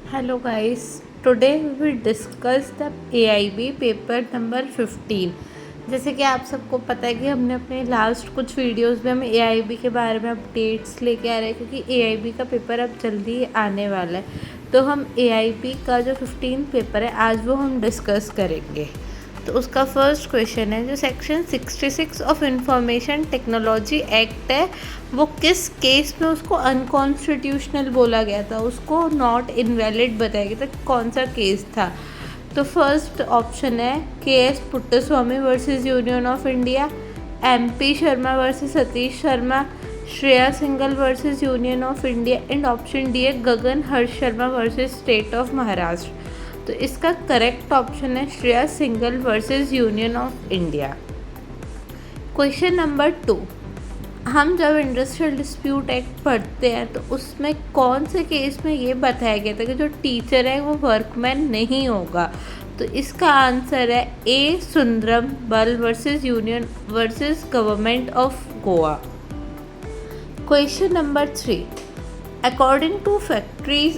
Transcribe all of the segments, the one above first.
Hello guys, today we will discuss the AIB paper number 15। जैसे कि आप सबको पता है कि हमने अपने लास्ट कुछ वीडियोस में हम AIB के बारे में अपडेट्स लेके आ रहे हैं, क्योंकि AIB का पेपर अब जल्दी आने वाला है। तो हम AIB का जो 15 पेपर है आज वो हम डिस्कस करेंगे। तो उसका फर्स्ट क्वेश्चन है, जो section 66 of information technology act है वो किस केस में उसको अनकॉन्स्टिट्यूशनल बोला गया था, उसको नॉट इनवैलिड बताया गया था, कौन सा केस था। तो फर्स्ट ऑप्शन है KS Puttaswamy versus union of India, MP Sharma versus Satish Sharma, Shreya Singhal versus union of India, and option D है Gagan Harsh Sharma versus state of Maharashtra. तो इसका करेक्ट ऑप्शन है Shreya Singhal versus union of India. Question number 2, हम जब इंडस्ट्रियल डिस्प्यूट एक्ट पढ़ते हैं तो उसमें कौन से केस में ये बताया गया था कि जो टीचर है वो वर्कमैन नहीं होगा। तो इसका आंसर है A Sundaram Bal versus union versus government of Goa. Question number 3, according to factories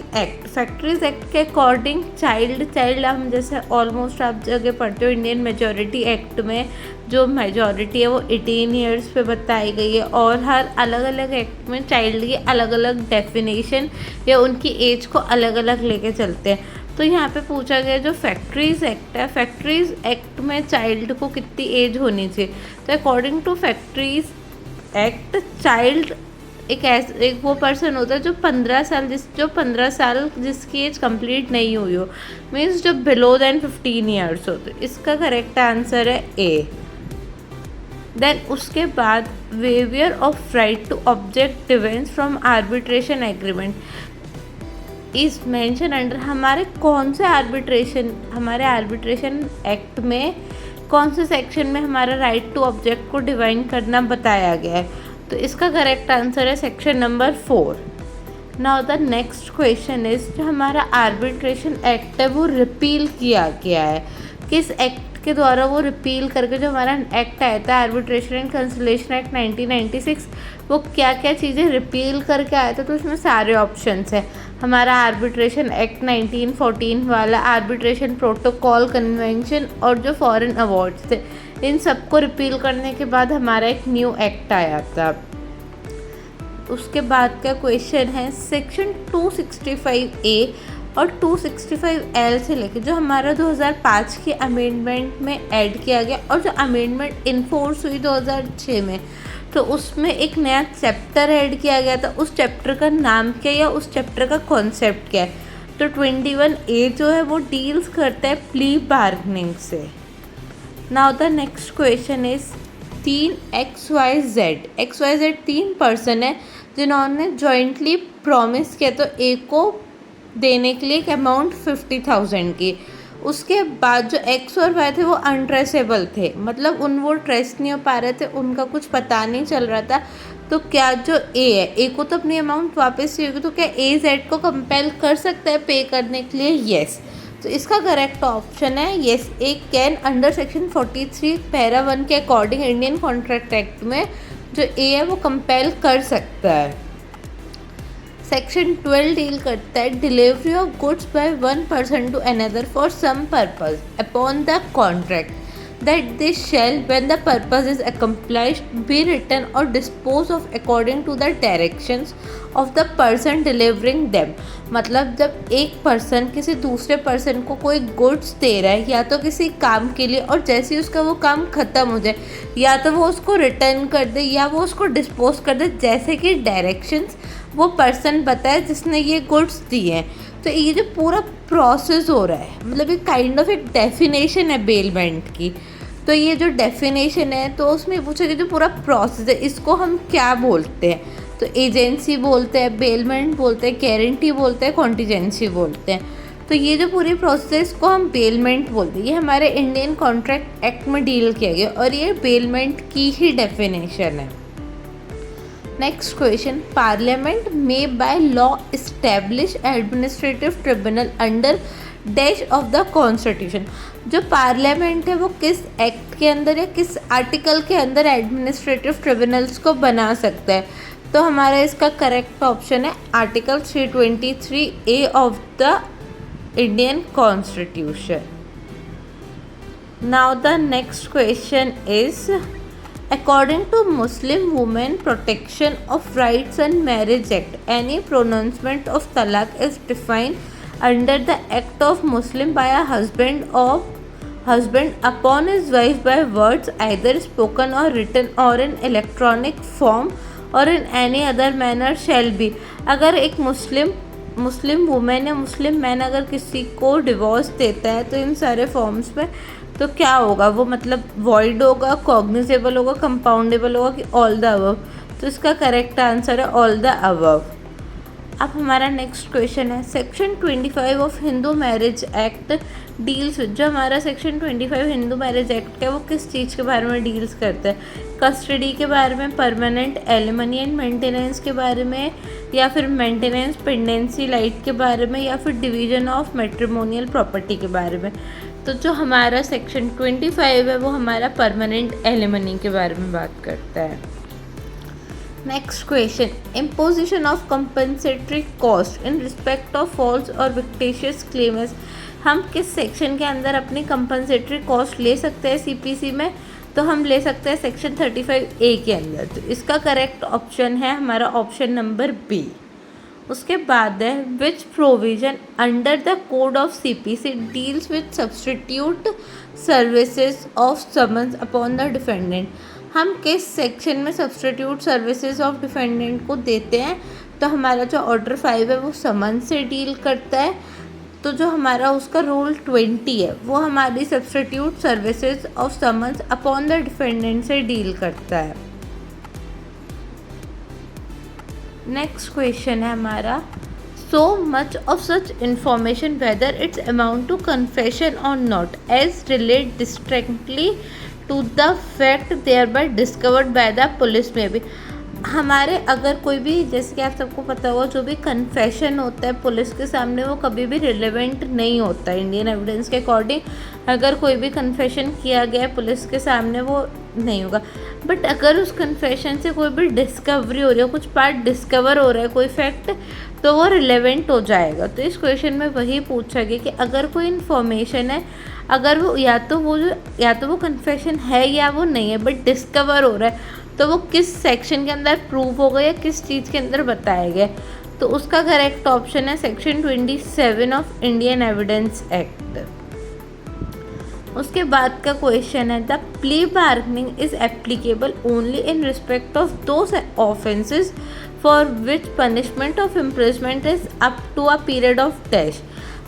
act के अकॉर्डिंग चाइल्ड हम जैसे ऑलमोस्ट आप जगह पढ़ते हो, इंडियन मेजॉरिटी एक्ट में जो मेजॉरिटी है वो 18 ईयर्स पे बताई गई है, और हर अलग अलग एक्ट में चाइल्ड की अलग अलग डेफिनेशन या उनकी एज को अलग अलग लेके चलते हैं। तो यहाँ पे पूछा गया जो फैक्ट्रीज एक्ट है, फैक्ट्रीज एक्ट में चाइल्ड को कितनी एज होनी चाहिए। तो according to factories act child एक वो पर्सन होता है जो 15 साल जिसकी एज कंप्लीट नहीं हुई हो, मीन्स जो बिलो देन 15 ईयर्स हो। तो इसका करेक्ट आंसर है A। देन उसके बाद waiver of right to object defence from arbitration agreement is mention under, हमारे आर्बिट्रेशन एक्ट में कौन से सेक्शन में हमारा राइट टू ऑब्जेक्ट को डिवाइन करना बताया गया है। तो इसका करेक्ट आंसर है section number 4। Now the next question is, जो हमारा आर्बिट्रेशन एक्ट है वो रिपील किया गया है, किस एक्ट के द्वारा वो रिपील करके जो हमारा एक्ट आया था आर्बिट्रेशन एंड कंसलेशन एक्ट 1996, वो क्या क्या चीज़ें रिपील करके आया था। तो उसमें सारे ऑप्शंस हैं, हमारा आर्बिट्रेशन एक्ट 1914 वाला, आर्बिट्रेशन प्रोटोकॉल कन्वेंशन, और जो फॉरेन अवार्ड्स थे, इन सबको रिपील करने के बाद हमारा एक न्यू एक्ट आया था। उसके बाद का क्वेश्चन है, सेक्शन 265A और 265L से लेके जो हमारा 2005 के अमेंडमेंट में ऐड किया गया और जो अमेंडमेंट इन्फोर्स हुई 2006 में, तो उसमें एक नया चैप्टर ऐड किया गया था। उस चैप्टर का नाम क्या है या उस चैप्टर का कॉन्सेप्ट क्या है। तो 21A जो है वो डील्स करता है प्ली बार्गनिंग से। Now the next question is, 3 XYZ 3 person है जिन्होंने जॉइंटली प्रॉमिस किया तो A को देने के लिए एक अमाउंट 50,000 की। उसके बाद जो X और Y थे वो अनट्रेसेबल थे, मतलब वो ट्रेस नहीं हो पा रहे थे, उनका कुछ पता नहीं चल रहा था। तो क्या जो A को तो अपनी अमाउंट वापस चाहिए होगी, तो क्या A Z को कंपेल कर सकता है पे करने के लिए? येस। तो इसका करेक्ट ऑप्शन है yes, A can under section 43 para 1 के अकॉर्डिंग इंडियन कॉन्ट्रैक्ट एक्ट में जो A है वो कंपेल कर सकता है। सेक्शन 12 डील करता है delivery of goods by one person to another for some purpose upon the contract that this shall, when the purpose is accomplished, be written or disposed of according to the directions of the person delivering them। मतलब जब एक person किसी दूसरे person को कोई goods दे रहा है या तो किसी काम के लिए, और जैसे ही उसका वो काम ख़त्म हो जाए या तो वो उसको रिटर्न कर दे या वो उसको डिस्पोज कर दे, जैसे कि डायरेक्शंस वो पर्सन बताए जिसने ये गुड्स दिए हैं। तो ये जो पूरा प्रोसेस हो रहा है, मतलब एक काइंड ऑफ एक डेफिनेशन है बेलमेंट की। तो ये जो डेफिनेशन है तो उसमें पूछा कि जो पूरा प्रोसेस है इसको हम क्या बोलते हैं। तो एजेंसी बोलते हैं, बेलमेंट बोलते हैं, गारंटी बोलते हैं, कॉन्टीजेंसी बोलते हैं। तो ये जो पूरी प्रोसेस इसको हम बेलमेंट बोलते हैं। ये हमारे इंडियन कॉन्ट्रैक्ट एक्ट में डील किया गया और ये बेलमेंट की ही डेफिनेशन है। नेक्स्ट क्वेश्चन, पार्लियामेंट में by law establish administrative tribunal under dash of the constitution. जो पार्लियामेंट है वो किस एक्ट के अंदर या किस आर्टिकल के अंदर एडमिनिस्ट्रेटिव ट्रिब्यूनल्स को बना सकता है। तो हमारा इसका करेक्ट ऑप्शन है article 323A of the Indian Constitution. Now the next question is, according to Muslim Women Protection of Rights and Marriage Act, any pronouncement of talaq is defined under the act of Muslim by a husband upon his wife by words either spoken or written or in electronic form or in any other manner shall be. अगर एक Muslim women या Muslim man अगर किसी को divorce देता है तो इन सारे फॉर्म्स में तो क्या होगा, वो मतलब वॉइड होगा, कॉग्निजेबल होगा, कंपाउंडेबल होगा कि ऑल द अबव. तो इसका करेक्ट आंसर है ऑल द अबव. अब हमारा नेक्स्ट क्वेश्चन है, section 25 of Hindu marriage act deals with. जो हमारा सेक्शन 25 हिंदू मैरिज एक्ट है वो किस चीज़ के बारे में डील्स करता है? कस्टडी के बारे में, परमानेंट एलिमनी एंड मेंटेनेंस के बारे में, या फिर मेंटेनेंस पेंडेंसी लाइट के बारे में, या फिर डिवीजन ऑफ मैट्रिमोनियल प्रॉपर्टी के बारे में. तो जो हमारा सेक्शन 25 है वो हमारा परमानेंट एलिमनी के बारे में बात करता है. Next question, imposition of compensatory cost in respect of false और विक्टिशियस क्लेम्स. हम किस सेक्शन के अंदर अपनी कंपनसेटरी कॉस्ट ले सकते हैं सीपीसी में? तो हम ले सकते हैं सेक्शन 35A के अंदर. तो इसका करेक्ट ऑप्शन है हमारा ऑप्शन नंबर बी. उसके बाद है, विच provision under the code of CPC deals with substitute services of summons upon the defendant. हम किस सेक्शन में सब्सटीट्यूट सर्विसेज ऑफ डिफेंडेंट को देते हैं? तो हमारा जो ऑर्डर 5 है वो समन से डील करता है. तो जो हमारा उसका रूल 20 है वो हमारी substitute services of summons upon the defendant से डील करता है. नेक्स्ट क्वेश्चन है हमारा, so much of such information whether it's amount to confession or not as relate distinctly to the fact thereby discovered by the police में भी. हमारे अगर कोई भी, जैसे कि आप सबको पता होगा, जो भी कन्फेशन होता है पुलिस के सामने वो कभी भी रिलेवेंट नहीं होता है इंडियन एविडेंस के अकॉर्डिंग. अगर कोई भी कन्फेशन किया गया है पुलिस के सामने वो नहीं होगा. बट अगर उस कन्फेशन से कोई भी डिस्कवरी हो रही है, कुछ पार्ट डिस्कवर हो रहा है, कोई फैक्ट, तो वो रिलेवेंट हो जाएगा. तो इस क्वेश्चन में वही पूछा गया कि अगर कोई इन्फॉर्मेशन है, अगर वो या तो वो कन्फेशन है या वो नहीं है, बट डिस्कवर हो रहा है, तो वो किस सेक्शन के अंदर प्रूव होगा या किस चीज़ के अंदर बताया गया. तो उसका करेक्ट ऑप्शन है section 27 of Indian evidence act. उसके बाद का क्वेश्चन है, the plea bargaining is applicable only in respect of those offences for which punishment of imprisonment is up to a period of dash.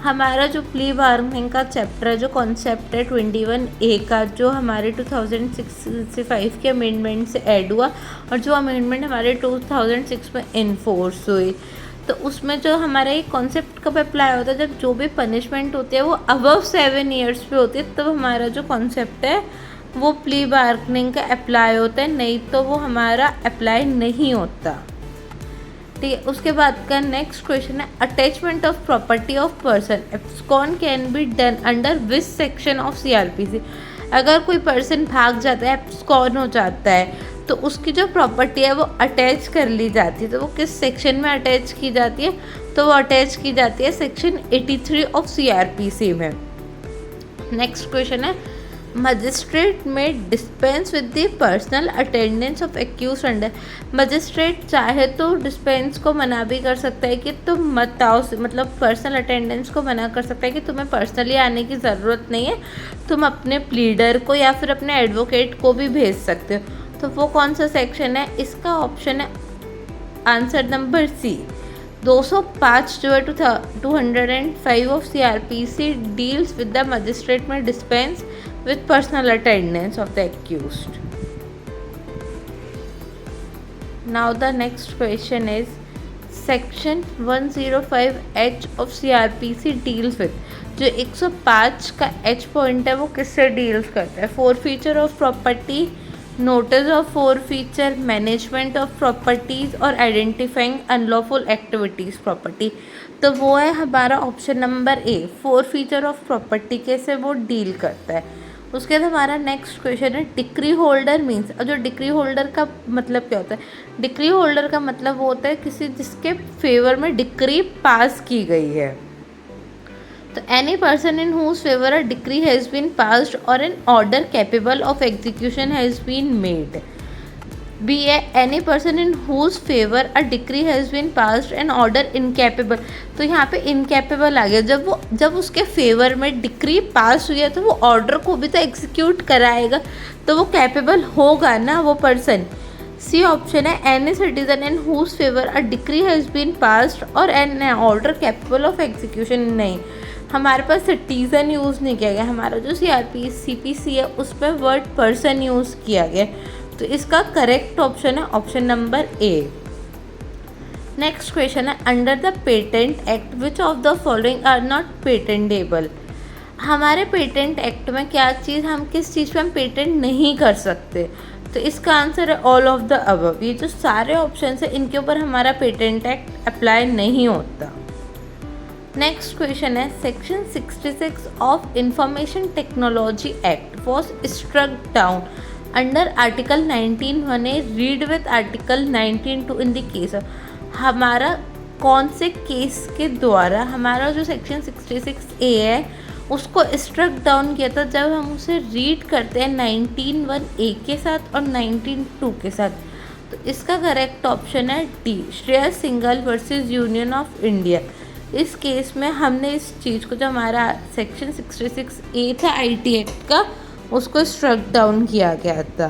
हमारा जो plea bargaining का chapter है, जो concept है 21A का, जो हमारे 2065 के अमेंडमेंट से ऐड हुआ और जो अमेंडमेंट हमारे 2006 में इन्फोर्स हुई, तो उसमें जो हमारा ये कॉन्सेप्ट कब अप्लाई होता है? जब जो भी पनिशमेंट होती है वो अबव 7 ईयर्स पे होती है, तब हमारा जो कॉन्सेप्ट है वो प्ली बार्गनिंग का अप्लाई होता है, नहीं तो वो हमारा अप्लाई नहीं होता. ठीक है. उसके बाद का नेक्स्ट क्वेश्चन है, attachment of property of person abscond can be done under which section of CrPC. अगर कोई पर्सन भाग जाता है, एब्सकॉन हो जाता है, तो उसकी जो प्रॉपर्टी है वो अटैच कर ली जाती है. तो वो किस सेक्शन में अटैच की जाती है? तो वो अटैच की जाती है सेक्शन 83 ऑफ सीआरपीसी में. नेक्स्ट क्वेश्चन है, magistrate may dispense with the personal attendance of accused under. Magistrate चाहे तो डिस्पेंस को मना भी कर सकता है कि तुम मत आओ, मतलब पर्सनल अटेंडेंस को मना कर सकता है कि तुम्हें पर्सनली आने की ज़रूरत नहीं है, तुम अपने प्लीडर को या फिर अपने एडवोकेट को भी भेज सकते हो. तो वो कौन सा सेक्शन है? इसका ऑप्शन है आंसर नंबर सी. 205 जो है 205 of CrPC deals with the magistrate may dispense with personal attendance of the accused. Now the next question is, section 105H of CRPC deals with. जो 105 का H पॉइंट है वो किससे deals करता है? forfeiture of property, notice of forfeiture, management of properties और identifying unlawful activities property. तो वो है हमारा option number A, forfeiture of property कैसे वो डील करता है. उसके बाद हमारा नेक्स्ट क्वेश्चन है, डिक्री होल्डर मीन्स. और जो डिक्री होल्डर का मतलब क्या होता है? डिक्री होल्डर का मतलब वो होता है किसी जिसके फेवर में डिक्री पास की गई है. तो any person in whose favour a decree has been passed और an order capable of execution has been made. B है any person in whose favour a decree has been passed an order incapable. तो यहाँ पे incapable आ गया, जब उसके favour में decree pass हुई है तो वो ऑर्डर को भी तो एग्जीक्यूट कराएगा, तो वो कैपेबल होगा ना वो पर्सन। सी ऑप्शन है any citizen in whose favour a decree has been passed और an order capable of execution. नहीं, हमारे पास सिटीज़न यूज़ नहीं किया गया, हमारा जो CPC है उसमें वर्ड पर्सन यूज़ किया गया। तो इसका करेक्ट ऑप्शन है option number A. Next question है under the patent act which of the following are not patentable. हमारे पेटेंट एक्ट में क्या चीज़, हम किस चीज़ पे हम पेटेंट नहीं कर सकते, तो इसका आंसर है ऑल ऑफ द अबव। ये जो सारे ऑप्शन है इनके ऊपर हमारा पेटेंट एक्ट अप्लाई नहीं होता। नेक्स्ट क्वेश्चन है section 66 of information technology act was struck down under article 19(1)(a) read with article 19(2) in the case. हमारा कौन से केस के द्वारा हमारा जो सेक्शन 66A है उसको स्ट्रक डाउन किया था, जब हम उसे रीड करते हैं 19(1)(a) के साथ और 19(2) के साथ। तो इसका करेक्ट ऑप्शन है D, Shreyas Singhal versus union of India. इस केस में हमने इस चीज़ को, जो हमारा सेक्शन 66A था IT एक्ट का, उसको स्ट्रक डाउन किया गया था।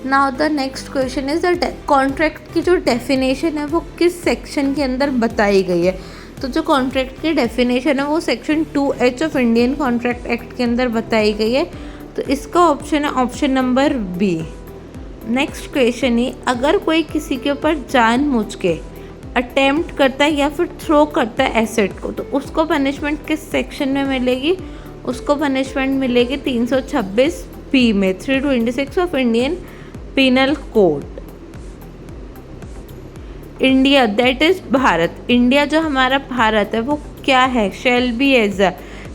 Now the next question is the contract की जो डेफिनेशन है वो किस सेक्शन के अंदर बताई गई है। तो जो कॉन्ट्रैक्ट की डेफिनेशन है वो section 2H of Indian contract act के अंदर बताई गई है। तो इसका ऑप्शन है option number B. Next question है अगर कोई किसी के ऊपर जानबूझ के अटेम्प्ट करता है या फिर थ्रो करता है एसेट को, तो उसको पनिशमेंट किस सेक्शन में मिलेगी। उसको पनिशमेंट मिलेगी 326B में, 326 of Indian penal code. India that is Bharat, India जो हमारा भारत है वो क्या है, shall be as a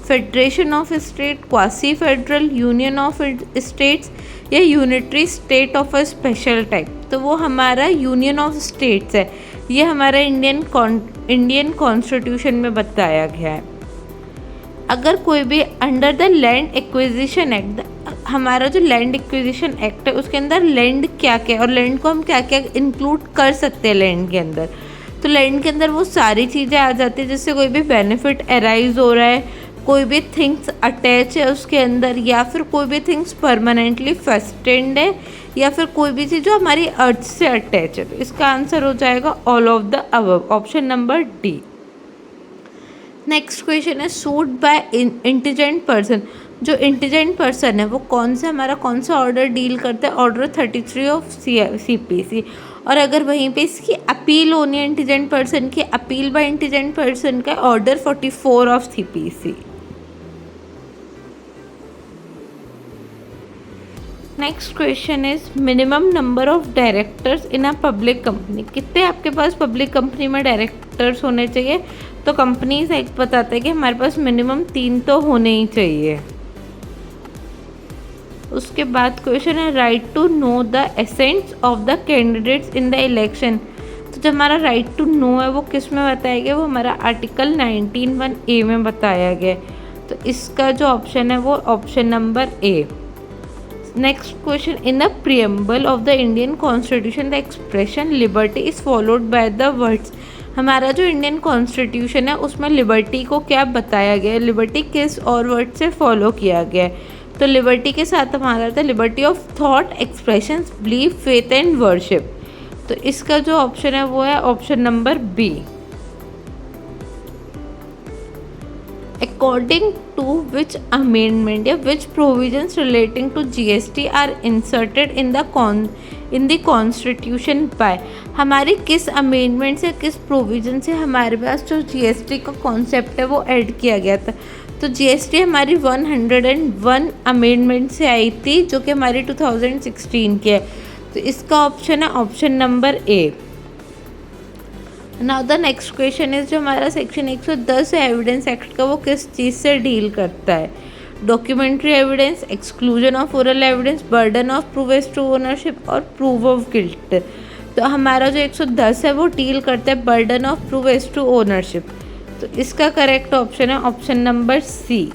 federation of state, quasi federal, union of states या unitary state of a special type. तो वो हमारा यूनियन ऑफ स्टेट्स है, ये हमारा इंडियन कॉन्स्टिट्यूशन में बताया गया है। अगर कोई भी under the land acquisition act, हमारा जो लैंड एक्विजिशन एक्ट है उसके अंदर लैंड क्या क्या है और लैंड को हम क्या क्या इंक्लूड कर सकते हैं लैंड के अंदर। तो लैंड के अंदर वो सारी चीज़ें आ जाती है जिससे कोई भी बेनिफिट अराइज हो रहा है, कोई भी थिंग्स अटैच है उसके अंदर, या फिर कोई भी थिंग्स परमानेंटली फेस्टेंड है, या फिर कोई भी चीज़ जो हमारी अर्थ से अटैच है। तो इसका आंसर हो जाएगा all of the above, option number D. Next question है सूट बाय इंटेलिजेंट पर्सन। जो इंटेलिजेंट पर्सन है वो कौन सा ऑर्डर डील करता है, ऑर्डर 33 ऑफ CPC। और अगर वहीं पे इसकी अपील होनी है इंटेलिजेंट पर्सन की, अपील बाय इंटेलिजेंट पर्सन का order 44 of CPC। Next question is minimum number of directors in a public company. कितने आपके पास पब्लिक कंपनी में डायरेक्टर्स होने चाहिए। तो कंपनीज एक्ट बताता है कि हमारे पास मिनिमम 3 तो होने ही चाहिए। उसके बाद क्वेश्चन है right to know the assets of the candidates in the election. तो जो हमारा राइट टू नो है वो किस में बताया गया, वो हमारा आर्टिकल 19(1)(a) में बताया गया। तो इसका जो ऑप्शन है वो option number A. Next question in the preamble of the Indian constitution the expression liberty is followed by the words. हमारा जो इंडियन कॉन्स्टिट्यूशन है उसमें लिबर्टी को क्या बताया गया है, लिबर्टी किस और वर्ड से फॉलो किया गया है। तो लिबर्टी के साथ हमारा था liberty of thought, expressions, belief, faith and worship. तो इसका जो ऑप्शन है वो है option number B. According to which amendment या which provisions relating to GST are inserted in the constitution by. हमारी किस अमेंडमेंट से, किस प्रोविजन से हमारे पास जो GST का कॉन्सेप्ट है वो ऐड किया गया था। तो GST हमारी 101 अमेंडमेंट से आई थी जो कि हमारी 2016 की है। तो इसका ऑप्शन है option number A. Now the next question is जो हमारा सेक्शन 110 है एविडेंस एक्ट का, वो किस चीज़ से डील करता है। Documentary evidence, exclusion of oral evidence, burden of proof to ownership और प्रूफ ऑफ गिल्ट। तो हमारा जो 110 है वो डील करता है burden of proof to ownership. तो इसका करेक्ट ऑप्शन है option number C.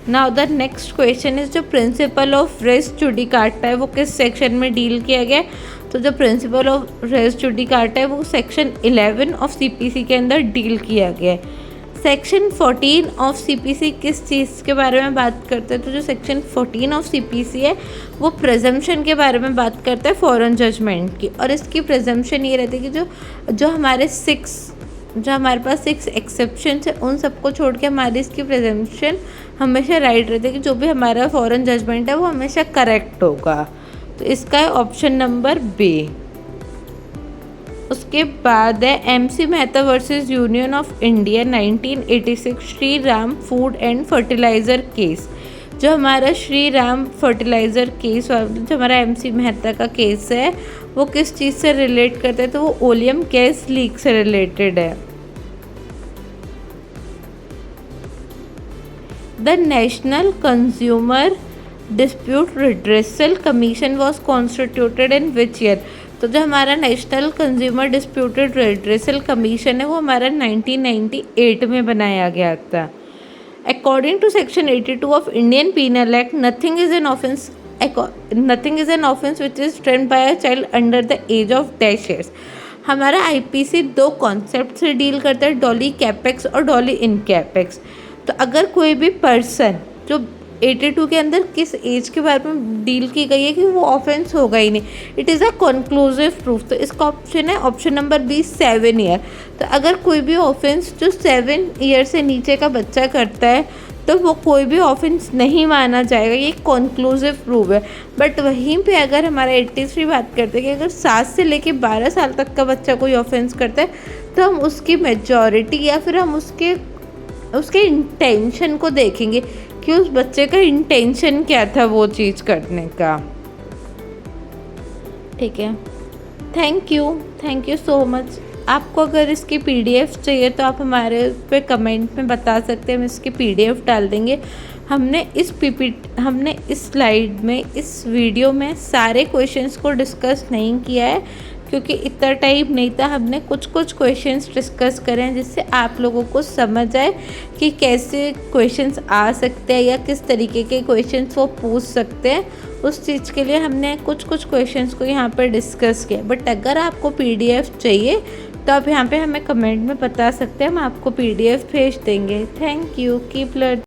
Now the next question is जो प्रिंसिपल ऑफ रेस जुडिकाटा है वो किस सेक्शन में डील किया गया है? तो जो प्रिंसिपल ऑफ रेस जुडिकाटा है वो सेक्शन 11 ऑफ सीपीसी के अंदर डील किया गया है। सेक्शन 14 ऑफ सीपीसी किस चीज़ के बारे में बात करता है? तो जो सेक्शन 14 ऑफ सीपीसी है वो प्रेजम्पशन के बारे में बात करता है फॉरेन जजमेंट की, और इसकी प्रेजम्पशन ये रहती है कि जो हमारे पास 6 एक्सेप्शंस है उन सबको छोड़ के हमारी इसकी प्रेजम्पशन हमेशा राइट रहती है कि जो भी हमारा फॉरेन जजमेंट है वो हमेशा करेक्ट होगा। तो इसका है ऑप्शन नंबर बी। उसके बाद है MC Mehta versus union of India 1986 Shri Ram food and fertiliser case. जो हमारा श्री राम फर्टिलाइज़र केस, जो हमारा एमसी मेहता का केस है वो किस चीज़ से रिलेट करता है? तो वो ओलियम गैस लीक से रिलेटेड है। The national consumer dispute redressal commission was constituted in which year? तो जो हमारा national consumer disputed redressal commission है वो हमारा 1998 में बनाया गया था। According to section 82 of Indian penal act, nothing is an offence which is done by a child under the age of dash years. हमारा आईपीसी 2 कॉन्सेप्ट से डील करता है, डॉली कैपेक्स और डॉली इन कैपेक्स। तो अगर कोई भी पर्सन जो 82 के अंदर किस एज के बारे में डील की गई है कि वो ऑफेंस होगा ही नहीं, it is a conclusive proof. तो इसका ऑप्शन है ऑप्शन नंबर बी 7 ईयर। तो अगर कोई भी ऑफेंस जो 7 ईयर से नीचे का बच्चा करता है तो वो कोई भी ऑफेंस नहीं माना जाएगा, ये कंक्लूसिव प्रूफ है। बट वहीं पे अगर हमारा 83 बात करते हैं कि अगर 7 से लेके 12 साल तक का बच्चा कोई ऑफेंस करता है तो हम उसकी मेजॉरिटी या फिर हम उसके इंटेंशन को देखेंगे कि उस बच्चे का इंटेंशन क्या था वो चीज़ करने का। ठीक है, थैंक यू सो मच। आपको अगर इसकी पीडीएफ चाहिए तो आप हमारे पे कमेंट में बता सकते हैं, हम इसकी पीडीएफ डाल देंगे। हमने इस स्लाइड में, इस वीडियो में सारे क्वेश्चंस को डिस्कस नहीं किया है क्योंकि इतना टाइम नहीं था। हमने कुछ क्वेश्चंस डिस्कस करें हैं जिससे आप लोगों को समझ आए कि कैसे क्वेश्चंस आ सकते हैं या किस तरीके के क्वेश्चंस वो पूछ सकते हैं। उस चीज़ के लिए हमने कुछ क्वेश्चंस को यहाँ पर डिस्कस किया। बट अगर आपको पीडीएफ चाहिए तो आप यहाँ पे हमें कमेंट में बता सकते हैं, हम आपको पीडीएफ भेज देंगे। Thank you, keep learning.